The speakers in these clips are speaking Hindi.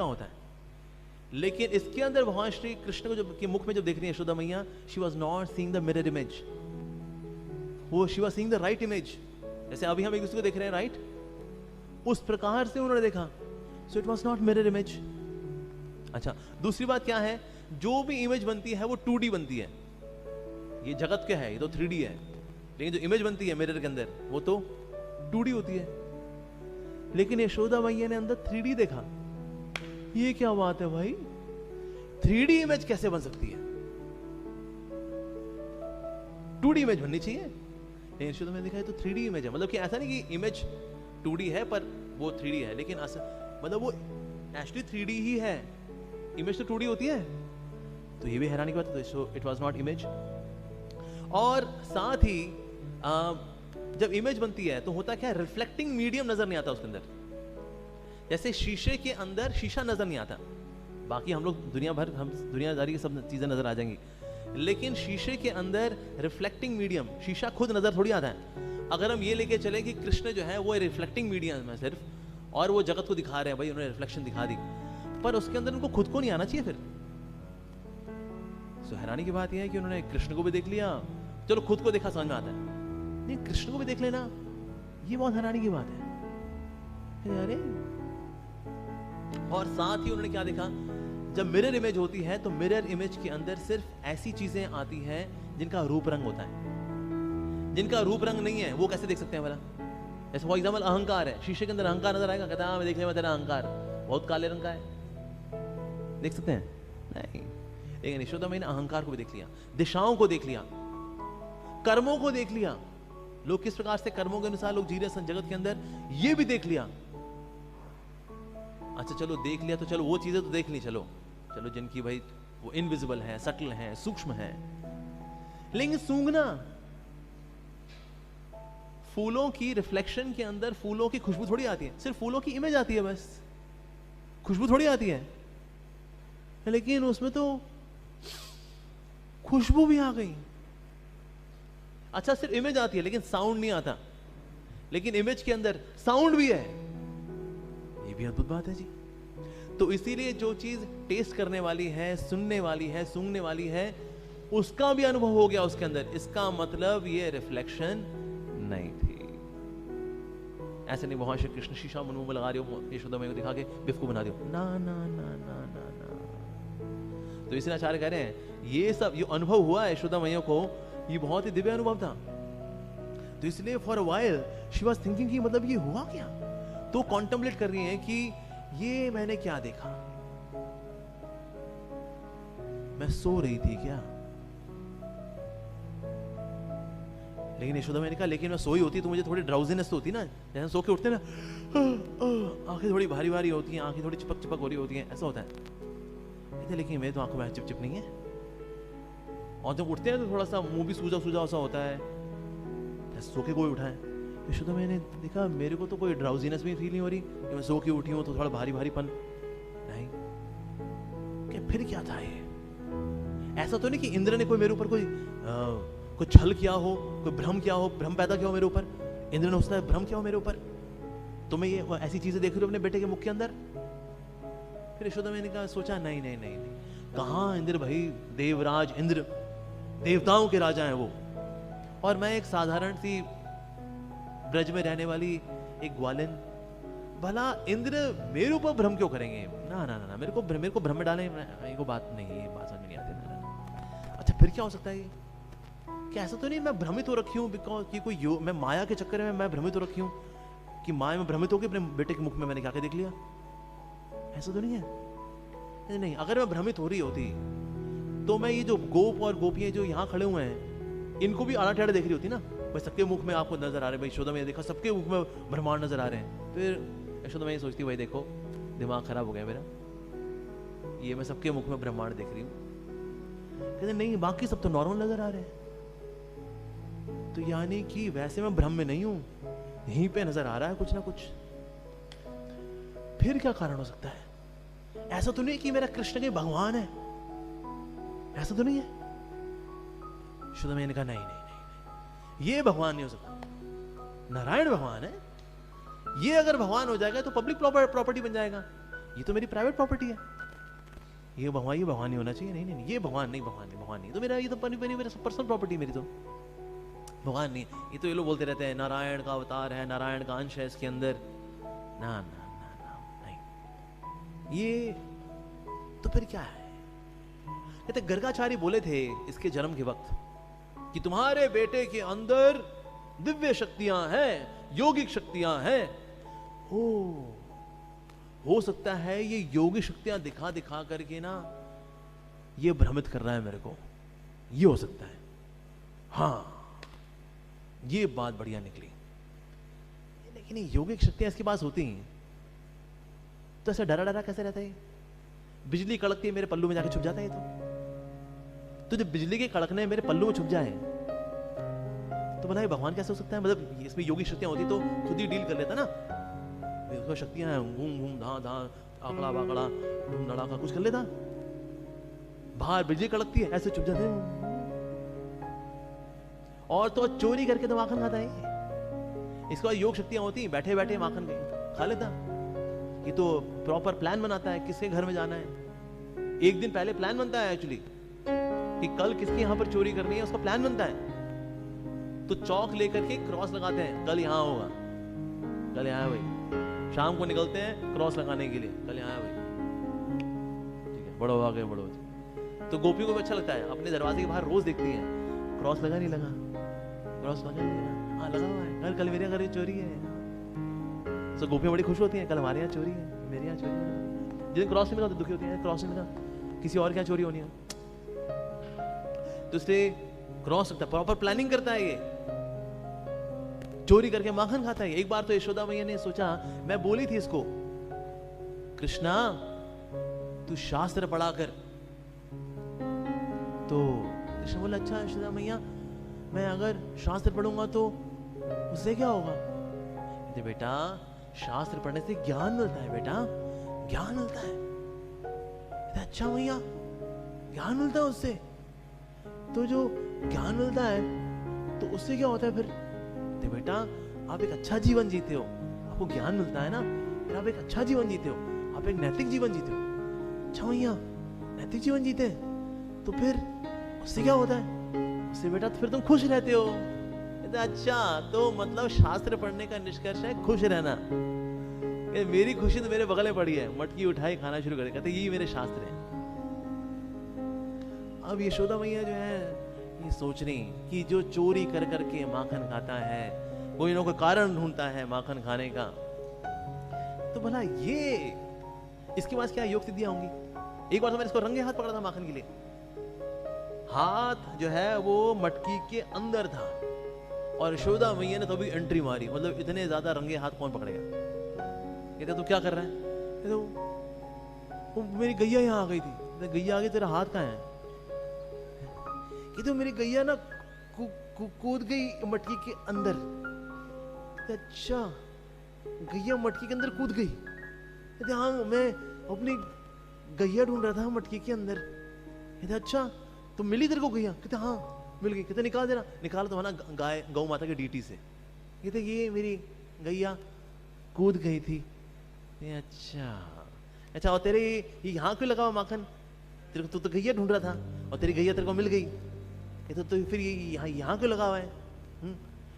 होता है। लेकिन इसके अंदर भगवान श्री कृष्ण को जब के मुख में जब देख रही है यशोदा मैया, she was not seeing the mirror image, वो she was seeing the right image. जैसे अभी हम एक दूसरे को देख रहे हैं, राइट, उस प्रकार से उन्होंने देखा। So it was not mirror image. अच्छा, दूसरी बात क्या है, जो भी इमेज बनती है वो 2D बनती है। ये जगत क्या है, ये तो 3D है, लेकिन जो इमेज बनती है मिरर के अंदर वो तो 2D होती है। लेकिन यशोदा मैया ने अंदर 3D देखा। ये क्या बात है भाई, 3D इमेज कैसे बन सकती है? 2D इमेज बननी चाहिए। लेकिन यशोदा मैया ने देखा है तो 3D इमेज है। मतलब कि ऐसा नहीं कि इमेज 2D है पर वो 3D है, लेकिन मतलब वो एक्चुअली 3D ही है, इमेज तो 2D होती है। तो ये भी हैरानी की बात है। So it was not image. और साथ ही जब इमेज बनती है तो होता क्या है, रिफ्लेक्टिंग मीडियम नजर नहीं आता उसके अंदर। जैसे शीशे के अंदर शीशा नजर नहीं आता, बाकी हम लोग हम दुनियादारी की सब चीजें नजर आ जाएंगी, लेकिन शीशे के अंदर रिफ्लेक्टिंग मीडियम, शीशा खुद नजर थोड़ी आता है। अगर हम ये लेके चले कि कृष्ण जो है वो रिफ्लेक्टिंग मीडियम है सिर्फ, और वो जगत को दिखा रहे हैं, भाई उन्होंने रिफ्लेक्शन दिखा दी, पर उसके अंदर उनको खुद को नहीं आना चाहिए फिर। सो हैरानी की बात यह है कि उन्होंने कृष्ण को भी देख लिया, चलो खुद को देखा समझ में आता है, नहीं कृष्ण को भी देख लेना, ये बहुत हैरानी की बात है। अरे, और साथ ही उन्होंने क्या देखा, जब मिरर इमेज होती है तो मिरर इमेज के अंदर सिर्फ ऐसी चीजें आती हैं जिनका रूप रंग होता है। जिनका रूप रंग नहीं है वो कैसे देख सकते हैं भला? जैसे फॉर एग्जाम्पल अहंकार है, शीशे के अंदर अहंकार नजर आएगा, कहता है मैं देख ले, मैं तेरा अहंकार बहुत काले रंग का है, देख सकते हैं? नहीं। लेकिन यशोदा मैया ने अहंकार को भी देख लिया, दिशाओं को देख लिया, कर्मों को देख लिया, लोग किस प्रकार से कर्मों के अनुसार लोग जी रहे हैं जगत के अंदर, ये भी देख लिया। अच्छा चलो देख लिया तो चलो वो चीजें तो देख ली, चलो चलो जिनकी भाई वो इनविजिबल है, सटल है, सूक्ष्म है। लेकिन सूंघना, फूलों की रिफ्लेक्शन के अंदर फूलों की खुशबू थोड़ी आती है, सिर्फ फूलों की इमेज आती है, बस खुशबू थोड़ी आती है। लेकिन उसमें तो खुशबू भी आ गई। अच्छा सिर्फ इमेज आती है लेकिन साउंड नहीं आता, लेकिन इमेज के अंदर साउंड भी है, ये भी अद्भुत बात है जी। तो इसीलिए जो चीज टेस्ट करने वाली है, सुनने वाली है, सूंघने वाली है, उसका भी अनुभव हो गया उसके अंदर, इसका मतलब ये रिफ्लेक्शन नहीं थी। ऐसे नहीं भगवान श्री कृष्ण शीशा मुंह में लगा रहे हो, यशोदा मैया को दिखा के बेवकूफ बना दियो, ना ना ना ना ना ना। तो इसलिए आचार्य कह रहे हैं ये सब ये अनुभव हुआ यशोदा मैया को, ये बहुत ही दिव्य अनुभव था। तो इसलिए for a while she was thinking कि मतलब ये हुआ क्या, तो कॉन्टेम्पलेट कर रही हैं कि ये मैंने क्या देखा, मैं सो रही थी क्या? लेकिन यशोदा मैंने कहा लेकिन मैं सोई होती तो मुझे थोड़ी ड्राउजीनेस तो होती ना, जैसे सो के उठते ना, आंखें थोड़ी भारी भारी होती हैं, आंखें थोड़ी चिपक चिपक हो रही होती हैं, ऐसा होता है। कहते लेकिन मेरे तो आंखों में चिप चिप नहीं है, और जब उठते हैं तो थोड़ा सा मुंह भी सूजा सूजा सा होता है, जैसे सो के कोई उठा है। यशोदा मैंने देखा मेरे को तो कोई ड्राउजीनेस भी फील नहीं हो रही कि मैं सो के उठी हूँ तो थोड़ा भारी भारीपन नहीं। क्या फिर क्या था ये? ऐसा तो नहीं कि इंद्र ने कोई मेरे ऊपर कोई छल किया हो, कोई भ्रम किया हो, भ्रम पैदा किया हो मेरे ऊपर, इंद्र ने उसने भ्रम किया हो मेरे ऊपर, तो मैं ये ऐसी चीजें देख रही हूँ अपने बेटे के मुख के अंदर। फिर यशोदा मैंने कहा सोचा नहीं नहीं नहीं, नहीं। कहाँ इंद्र भाई, देवराज इंद्र देवताओं के राजा हैं वो, और मैं एक साधारण सी ब्रज में रहने वाली एक ग्वालिन, भला इंद्र मेरे ऊपर भ्रम क्यों करेंगे? ना ना ना, मेरे को भ्रम में डालें, ये को बात नहीं, ये बात समझ में नहीं आती ना। अच्छा फिर क्या हो सकता है ये? क्या ऐसा तो नहीं मैं भ्रमित हो रखी हूँ बिकॉज कि कोई मैं माया के चक्कर में मैं भ्रमित हो रखी हूँ कि माया में भ्रमित होकर अपने बेटे के मुख में मैंने क्या देख लिया? ऐसा तो नहीं है। नहीं, अगर मैं भ्रमित हो रही होती तो मैं ये जो गोप और गोपियां जो यहाँ खड़े हुए हैं इनको भी आड़ा टेढ़ा देख रही होती ना, भाई सबके मुख में आपको नजर आ रहे हैं, भाई यशोदा मैया देखा सबके मुख में ब्रह्मांड नजर आ रहे हैं। फिर यशोदा मैया सोचती भाई देखो दिमाग खराब हो गया मेरा, ये मैं सबके मुख में ब्रह्मांड देख रही हूँ। कहते नहीं बाकी सब तो नॉर्मल नजर आ रहे हैं, तो यानी कि वैसे मैं भ्रम में नहीं हूं, यहीं पे नजर आ रहा है कुछ ना कुछ। फिर क्या कारण हो सकता है? ऐसा तो नहीं कि मेरा कृष्ण के भगवान है, ऐसा तो नहीं है। यशोदा मैया ने कहा नहीं नहीं नहीं, ये भगवान नहीं हो सकता, नारायण भगवान है, ये अगर भगवान हो जाएगा तो पब्लिक प्रॉपर्टी बन जाएगा, ये तो मेरी प्राइवेट प्रॉपर्टी है, ये भगवान नहीं होना चाहिए, नहीं नहीं नहीं, ये भगवान नहीं, भगवान नहीं, तो मेरा ये तो मेरा पर्सनल प्रॉपर्टी मेरी, तो भगवान नहीं। ये तो ये लोग बोलते रहते हैं नारायण का अवतार है, नारायण का अंश है इसके अंदर, ना ना ना ना नहीं, ये तो फिर क्या है? कहते गर्गाचार्य बोले थे इसके जन्म के वक्त कि तुम्हारे बेटे के अंदर दिव्य शक्तियां हैं, योगिक शक्तियां हैं। हो सकता है ये योगिक शक्तियां दिखा दिखा करके ना ये भ्रमित कर रहा है मेरे को, ये हो सकता है। हाँ, ये बात बढ़िया निकली। लेकिन योगिक शक्तियां इसके पास होती हैं तो ऐसा डरा डरा कैसे रहता है? बिजली कड़कती है मेरे पल्लू में जाके छुप जाता है। तो जब बिजली के कड़कने मेरे पल्लू में छुप जाए तो भला ये भगवान कैसे हो सकता है? मतलब इसमें योगिक शक्तियां होती तो खुद ही डील कर लेता ना, उसको शक्तियां हैं, घूम घूम धा धा आकड़ा बाकड़ा धूम धड़ाका कुछ कर लेता। बाहर बिजली कड़कती है ऐसे छुप जाते हैं। और तो चोरी करके तो माखन खाता है। इसके बाद योग शक्तियां होती, बैठे बैठे माखन खा लेता। ये तो प्रॉपर प्लान बनाता है किसके घर में जाना है, एक दिन पहले प्लान बनता है एक्चुअली कि कल किसके यहां पर चोरी करनी है, उसका प्लान बनता है। तो चौक लेकर के क्रॉस लगाते हैं, कल यहां होगा, कल यहां है भाई। शाम को निकलते हैं क्रॉस लगाने के लिए, कल यहां है भाई, ठीक है, बड़ो आ गए बड़ो। तो गोपियों को भी अच्छा लगता है, अपने दरवाजे के बाहर रोज देखती हैं क्रॉस लगा नहीं लगा, क्रॉस लगा नहीं लगा, हाँ लगा हुआ है, कल मेरे घर चोरी है। तो गोपियां बड़ी खुश होती हैं, कल हमारे यहाँ चोरी है, मेरे यहाँ चोरी है। जिस क्रॉस नहीं मिला तो दुखी होती है, क्रॉस नहीं मिला किसी और क्या चोरी होनी है। तो इसलिए क्रॉस रखता है, प्रॉपर प्लानिंग करता है, ये चोरी करके माखन खाता है। एक बार तो यशोदा मैया ने सोचा, मैं बोली थी इसको कृष्णा तू शास्त्र पढ़ा कर, तो कृष्ण बोला अच्छा यशोदा मैया मैं अगर शास्त्र पढ़ूंगा तो उससे क्या होगा? कहते बेटा शास्त्र पढ़ने से ज्ञान मिलता है, बेटा ज्ञान मिलता है। अच्छा मैया ज्ञान मिलता है उससे, तो जो ज्ञान मिलता है तो उससे क्या होता है फिर? तो बेटा आप एक अच्छा जीवन जीते हो, आपको ज्ञान मिलता है ना, फिर आप एक अच्छा जीवन जीते हो, आप एक नैतिक जीवन जीते हो। अच्छा भैया नैतिक जीवन जीते हैं तो फिर उससे क्या होता है? उससे बेटा तो फिर तुम खुश रहते हो। अच्छा तो मतलब शास्त्र पढ़ने का निष्कर्ष है खुश रहना। मेरी खुशी तो मेरे बगल में पड़ी है, मटकी उठाई खाना शुरू करे, कहते यही मेरे शास्त्र है। अब यशोदा मैया जो है ये सोच रही कि जो चोरी कर करके माखन खाता है, कोई ना कोई कारण ढूंढता है माखन खाने का, तो भला ये इसके पास क्या योग सिद्धियां होंगी? एक बार तो मैंने इसको रंगे हाथ पकड़ा था माखन के लिए, हाथ जो है वो मटकी के अंदर था और यशोदा मैया ने तो भी एंट्री मारी। मतलब इतने ज्यादा रंगे हाथ कौन पकड़ेगा? कहते तू क्या कर रहा है? कहते वो मेरी गैया यहाँ आ गई थी। गैया आ गई, तेरा हाथ कहाँ है? ये तो मेरी गैया ना कूद गई मटकी के अंदर। अच्छा गैया मटकी के अंदर कूद गई? कहते हाँ मैं अपनी गैया ढूंढ रहा था मटकी के अंदर। कहते अच्छा तो मिली तेरे को गैया? कहते हाँ मिल गई। कहते निकाल देना। निकाल तो ना गाय गौ माता के डीटी से। कहते ये मेरी गैया कूद गई थी। अच्छा अच्छा और तेरे यहाँ क्यों लगा हुआ माखन? तेरे को तो गैया ढूंढ रहा था और तेरी गैया तेरे को मिल गई। कहते तो फिर ये यहाँ क्यों लगा हुआ है?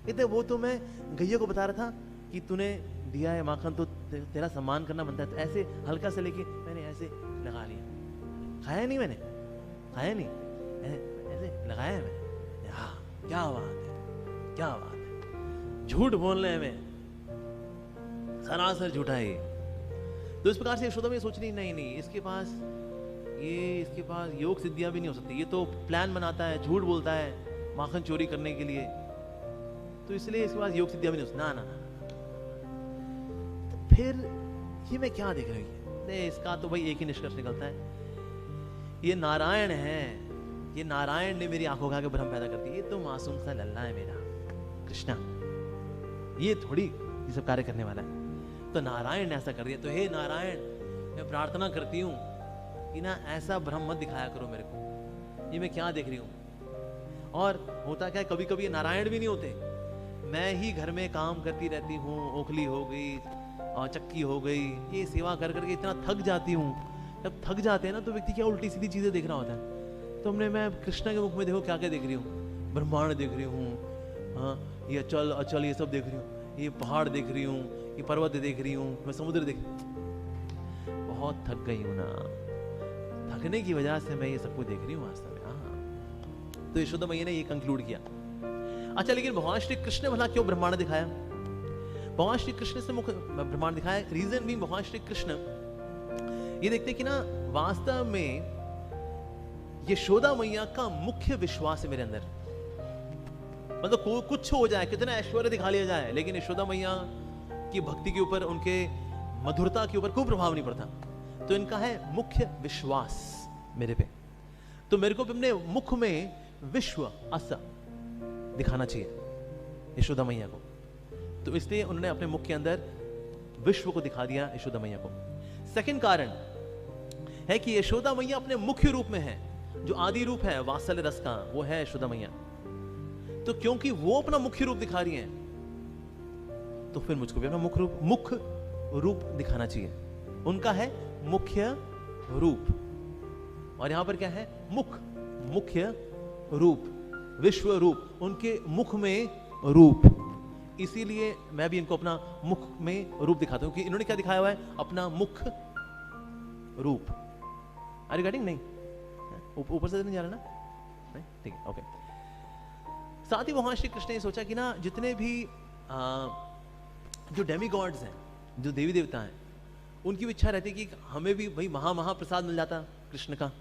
कहते वो तो मैं गैया को बता रहा था कि तूने दिया है माखन तो तेरा सम्मान करना बनता है, तो ऐसे हल्का से लेके मैंने ऐसे लगा लिया। खाया नहीं मैंने, खाया नहीं, ऐसे लगाया मैंने। हाँ क्या बात है, क्या बात है, झूठ बोलने में सरासर झूठा है। तो इस प्रकार से यशोदा में सोच रही नहीं इसके पास योग सिद्धियां भी नहीं हो सकती, ये तो प्लान बनाता है, झूठ बोलता है माखन चोरी करने के लिए, तो इसलिए इसके पास योग सिद्धियां भी नहीं हो सकती। ना ना ना तो फिर ये मैं क्या देख रही हूँ? इसका तो भाई एक ही निष्कर्ष निकलता है, ये नारायण है, ये नारायण ने मेरी आंखों का के भ्रम पैदा कर दिया। ये तो मासूम सा लल्ला है मेरा कृष्णा, ये थोड़ी ये सब कार्य करने वाला है। तो नारायण ने ऐसा कर दिया। तो हे नारायण मैं प्रार्थना करती हूँ कि ना ऐसा भ्रम मत दिखाया करो मेरे को, ये मैं क्या देख रही हूँ। और होता क्या है कभी कभी ये नारायण भी नहीं होते, मैं ही घर में काम करती रहती हूँ, ओखली हो गई, और चक्की हो गई, ये सेवा कर करके इतना थक जाती हूँ। जब थक जाते हैं ना तो व्यक्ति क्या उल्टी सीधी चीजें देख रहा होता है। तो हमने, मैं कृष्णा के मुख में देखो क्या क्या देख रही हूँ, ब्रह्मांड देख रही हूँ, हाँ ये अचल अचल ये सब देख रही हूँ, ये पहाड़ देख रही हूँ, ये पर्वत देख रही हूँ, मैं समुद्र देख, बहुत थक गई हूँ ना, थकने की वजह से मैं ये सब कुछ देख रही हूँ वास्तव में। हाँ, तो यशोदा मैया ने ये कंक्लूड किया। अच्छा, लेकिन भगवान श्री कृष्ण ने भला क्यों ब्रह्मांड दिखाया? भगवान श्री कृष्ण से मुख्य ब्रह्मांड दिखाया, रीजन भी भगवान श्री कृष्ण ये देखते कि ना वास्तव में यशोदा मैया का मुख्य विश्वास है मेरे अंदर। मतलब कुछ हो जाए, कितना ऐश्वर्य दिखा लिया जाए, लेकिन यशोदा मैया की भक्ति के ऊपर, उनके मधुरता के ऊपर कोई प्रभाव नहीं पड़ता। तो इनका है मुख्य विश्वास मेरे पे, तो मेरे को अपने मुख में विश्व अस दिखाना चाहिए यशोदा मैया को। तो इसलिए उन्होंने अपने मुख के अंदर विश्व को दिखा दिया यशोदा मैया को। सेकंड कारण है कि यशोदा मैया अपने मुख्य रूप में है, जो आदि रूप है वात्सल्य रस का, वो है यशोदा मैया। तो क्योंकि वो अपना मुख्य रूप दिखा रही हैं, तो फिर मुझको भी अपना मुख्य रूप दिखाना चाहिए। उनका है मुख्य रूप, और यहां पर क्या है? मुख्य रूप, विश्व रूप, उनके मुख में रूप। इसीलिए मैं भी इनको अपना मुख में रूप दिखाता हूं कि इन्होंने क्या दिखाया हुआ है? अपना मुख रूप। Are you getting? नहीं, ऊपर से नहीं जा रहा ना? नहीं, ठीक है, ओके। साथ ही वहां श्री कृष्ण ने सोचा कि ना जितने भी जो डेमी गॉड्स हैं, जो देवी देवता हैं, उनकी इच्छा रहती है कि हमें भी भाई महाप्रसाद मिल जाता कृष्ण का।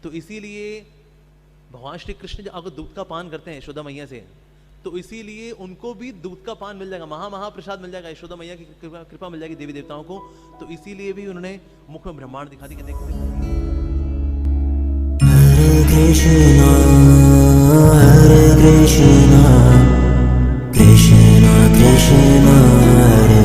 तो इसीलिए भगवान श्री कृष्ण जब अगर दूध का पान करते हैं यशोदा मैया से, तो इसीलिए उनको भी दूध का पान मिल जाएगा, महाप्रसाद मिल जाएगा, यशोदा मैया की कृपा मिल जाएगी देवी देवताओं को। तो इसीलिए भी उन्होंने मुख में ब्रह्मांड दिखा दी। हरे कृष्णा कृष्णा कृष्णा हरे